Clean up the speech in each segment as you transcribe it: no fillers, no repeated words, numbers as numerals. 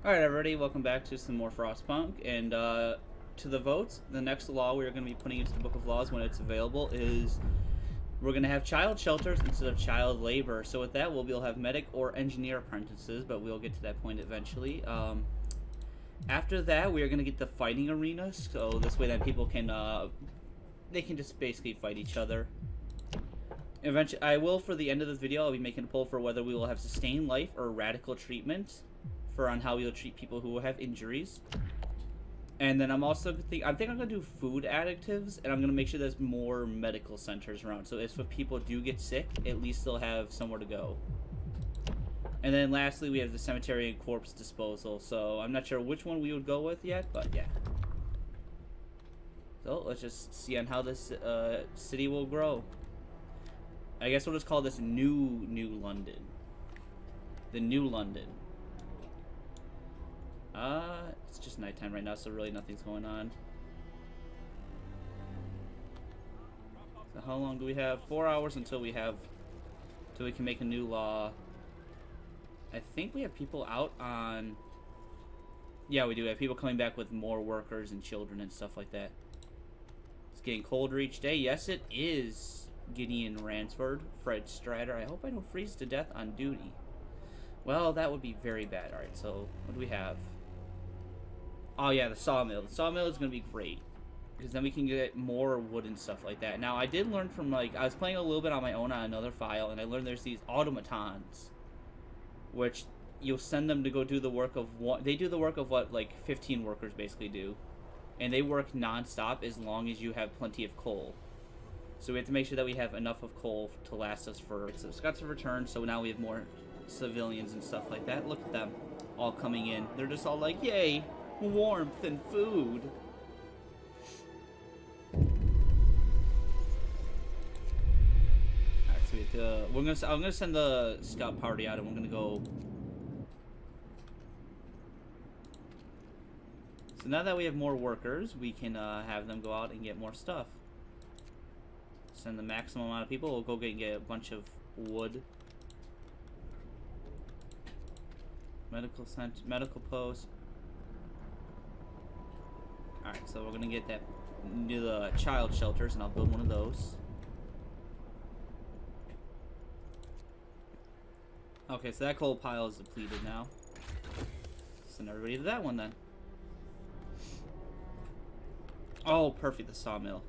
Alright everybody, welcome back to some more Frostpunk, and to the votes, the next law we're going to be putting into the Book of Laws when it's available is we're going to have child shelters instead of child labor. So with that, we'll be able to have medic or engineer apprentices, but we'll get to that point eventually. After that, we are going to get the fighting arena, so this way that people can, they can just basically fight each other. Eventually, I will, for the end of this video, I'll be making a poll for whether we will have sustained life or radical treatment on how we will treat people who have injuries. And then I'm also I'm gonna do food additives, and I'm gonna make sure there's more medical centers around. So if people do get sick, at least they'll have somewhere to go. And then lastly, we have the cemetery and corpse disposal. So I'm not sure which one we would go with yet, but yeah. So let's just see on how this city will grow. I guess we'll just call this New London. The New London. It's just nighttime right now, so really nothing's going on. So how long do we have? 4 hours until we can make a new law. I think we have people out on... Yeah, we do. We have people coming back with more workers and children and stuff like that. It's getting colder each day. Yes, it is. Gideon Ransford, Fred Strider. I hope I don't freeze to death on duty. Well, that would be very bad. Alright, so what do we have? Oh yeah, the sawmill. The sawmill is going to be great, because then we can get more wood and stuff like that. Now, I did learn from, I was playing a little bit on my own on another file, and I learned there's these automatons, which you'll send them to go do the work of one. They do the work of what, 15 workers basically do. And they work non-stop as long as you have plenty of coal. So we have to make sure that we have enough of coal to last us for... So Scots have returned, so now we have more civilians and stuff like that. Look at them all coming in. They're just all like, yay! Warmth and food. Alright, so we have to, I'm gonna send the scout party out, and we're gonna go. So now that we have more workers, we can have them go out and get more stuff. Send the maximum amount of people. We'll go get a bunch of wood. Medical post. Alright, so we're gonna get the child shelters, and I'll build one of those. Okay, so that coal pile is depleted now. Send everybody to that one then. Oh, perfect, the sawmill.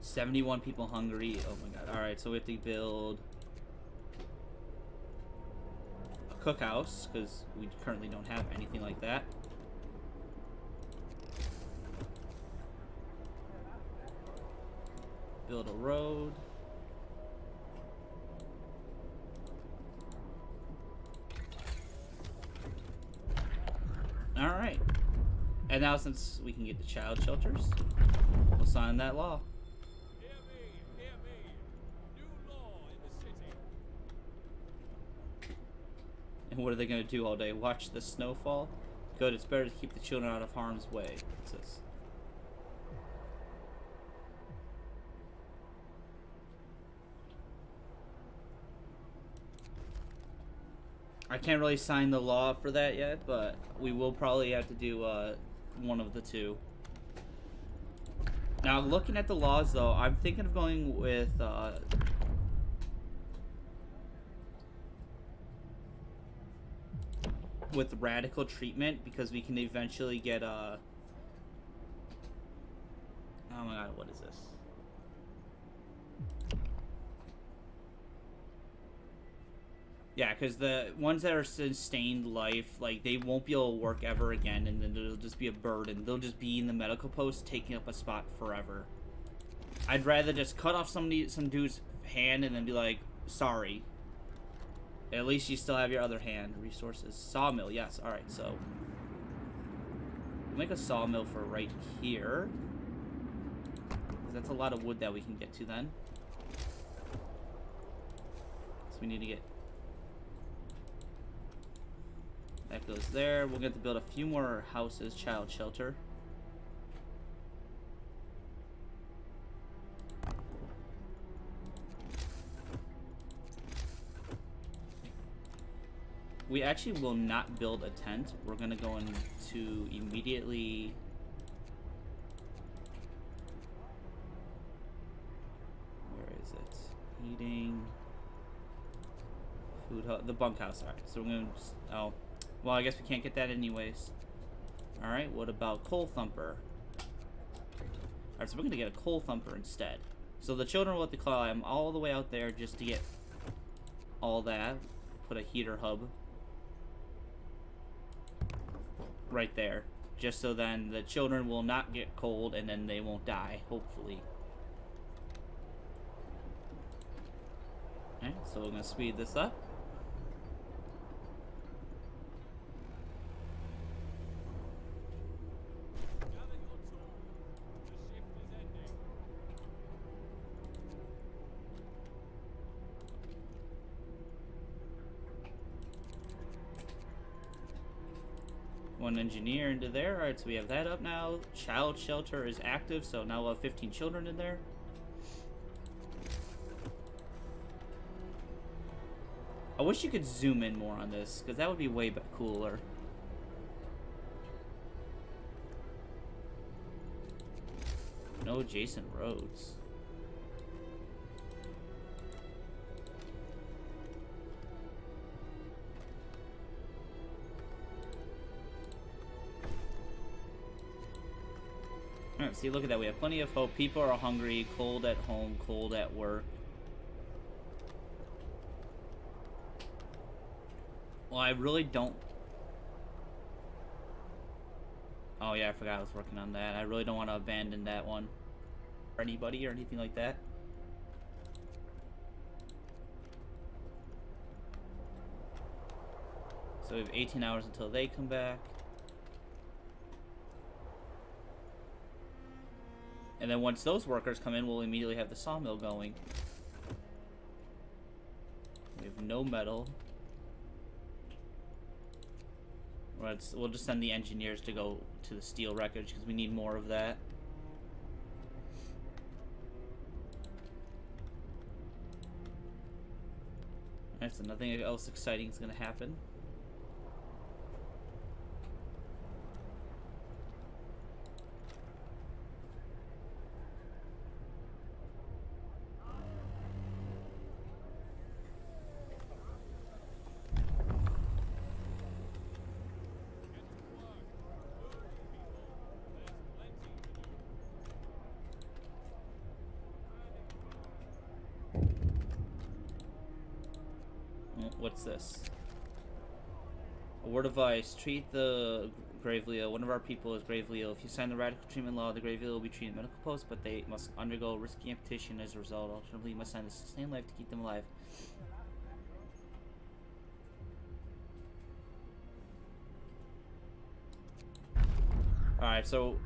71 people hungry. Oh my god. Alright, so we have to build a cookhouse, because we currently don't have anything like that. Build a road. Alright. And now, since we can get the child shelters, we'll sign that law. Hear me, hear me. New law in the city. And what are they going to do all day? Watch the snowfall? Good, it's better to keep the children out of harm's way. What's this? I can't really sign the law for that yet, but we will probably have to do one of the two. Now, looking at the laws, though, I'm thinking of going with radical treatment, because we can eventually get oh my god, what is this? Yeah, because the ones that are sustained life, they won't be able to work ever again, and then it'll just be a burden. They'll just be in the medical post, taking up a spot forever. I'd rather just cut off some dude's hand and then be like, sorry. At least you still have your other hand. Resources. Sawmill, yes. Alright, so we'll make a sawmill for right here, because that's a lot of wood that we can get to then. So we need to get... That goes there. We'll get to build a few more houses, child shelter. We actually will not build a tent. We're gonna go into immediately. Where is it? Eating. Food hut. The bunkhouse. Alright, so we're gonna just. Oh. Well, I guess we can't get that anyways. Alright, what about coal thumper? Alright, so we're gonna get a coal thumper instead. So the children will have to climb all the way out there just to get all that. Put a heater hub right there. Just so then the children will not get cold and then they won't die, hopefully. Alright, so we're gonna speed this up. Gather your tools. The shift is ending. One engineer into there. Alright, so we have that up now. Child shelter is active, so now we'll have 15 children in there. I wish you could zoom in more on this, because that would be way cooler. No adjacent roads. Alright, see, look at that. We have plenty of hope. People are hungry, cold at home, cold at work. Well, I really don't... Oh, yeah, I forgot I was working on that. I really don't want to abandon that one for anybody or anything like that. So we have 18 hours until they come back. And then once those workers come in, we'll immediately have the sawmill going. We have no metal. We'll just send the engineers to go to the steel wreckage because we need more of that. Alright, so nothing else exciting is going to happen. What's this? A word of advice. Treat the gravely ill. One of our people is gravely ill. If you sign the radical treatment law, the gravely ill will be treated in medical post, but they must undergo risky amputation as a result. Alternatively, you must sign the sustained life to keep them alive. Alright, so...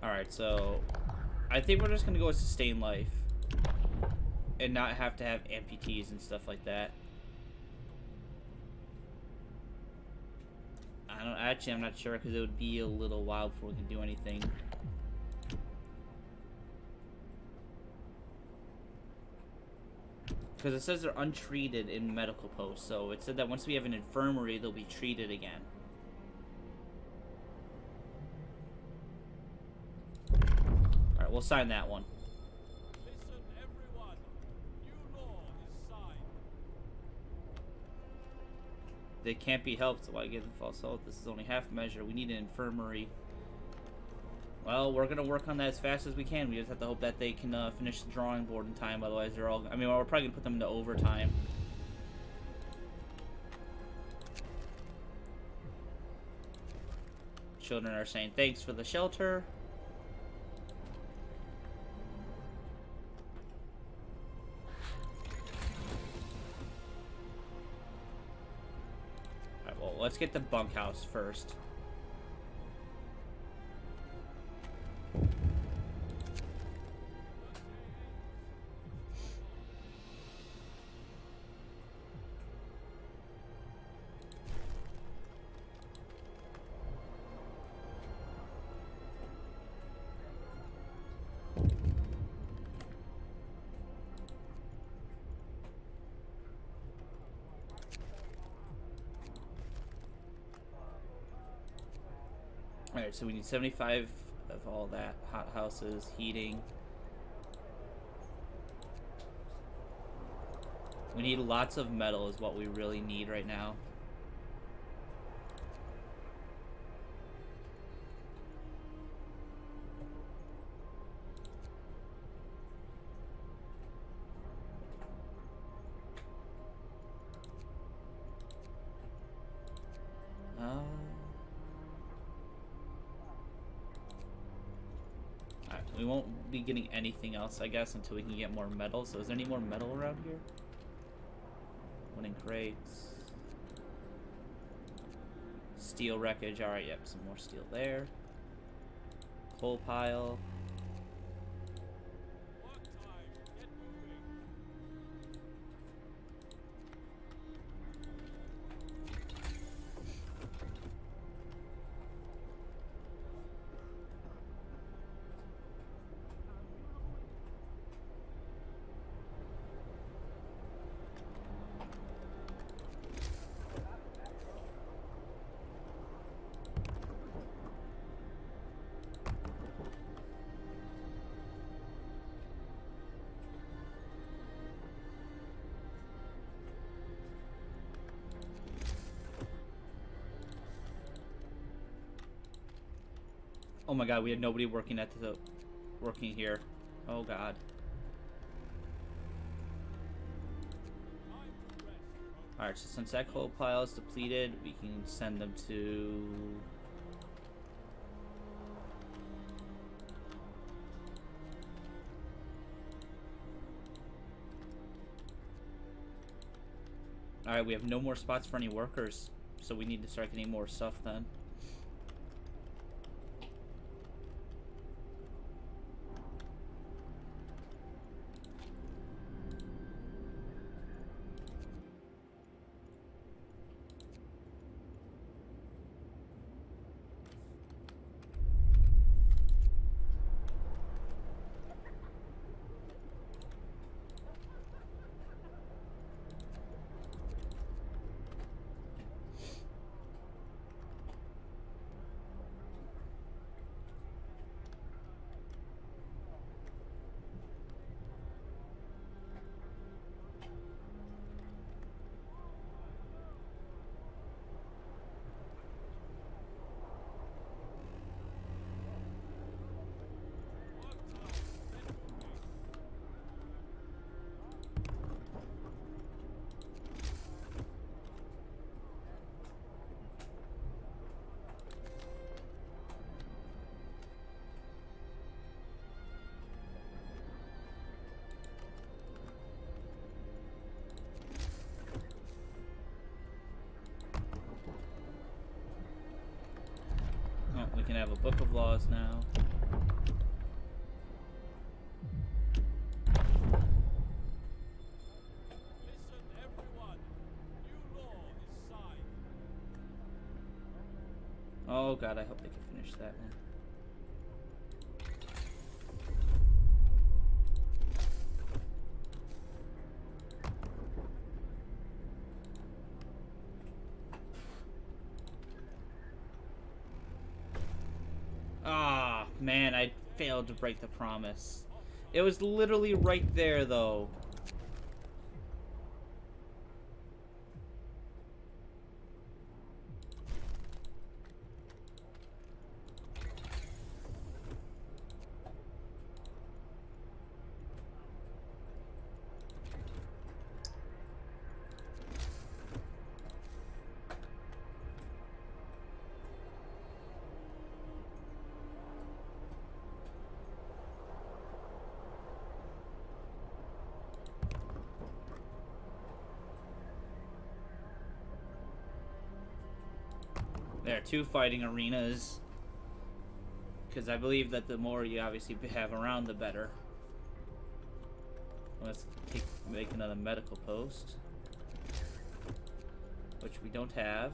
Alright, so I think we're just gonna go with sustained life and not have to have amputees and stuff like that. I'm not sure because it would be a little while before we can do anything. Because it says they're untreated in medical posts, so it said that once we have an infirmary, they'll be treated again. Alright, we'll sign that one. Listen, everyone. New law is signed. They can't be helped, so why give them false hope? This is only half measure. We need an infirmary. Well, we're gonna work on that as fast as we can. We just have to hope that they can finish the drawing board in time. Otherwise, they're all... I mean, we're probably gonna put them into overtime. Children are saying thanks for the shelter. Alright, well, let's get the bunkhouse first. Alright, so we need 75 of all that. Hot houses, heating. We need lots of metal is what we really need right now. Alright, we won't be getting anything else, I guess, until we can get more metal. So is there any more metal around here? Winning crates. Steel wreckage. Alright, yep, some more steel there. Coal pile. Work time. Get moving. Oh my god, we had nobody working at the working here. Oh god. Time to rest. Alright, so since that coal pile is depleted, we can send them to... Alright, we have no more spots for any workers, so we need to start getting more stuff then. Oh, we can have a book of laws now. Listen, everyone. New law is signed. Oh god, I hope they can finish that one. Ah, man, I failed to break the promise. It was literally right there, though. There are 2 fighting arenas. Because I believe that the more you obviously have around, the better. Let's make another medical post. Which we don't have.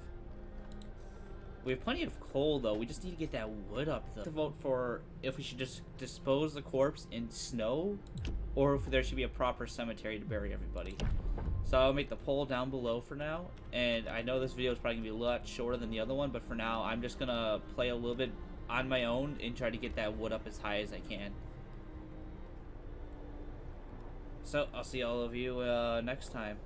We have plenty of coal, though. We just need to get that wood up, though. To vote for if we should just dispose the corpse in snow, or if there should be a proper cemetery to bury everybody. So I'll make the poll down below for now, and I know this video is probably going to be a lot shorter than the other one, but for now, I'm just going to play a little bit on my own and try to get that wood up as high as I can. So, I'll see all of you next time.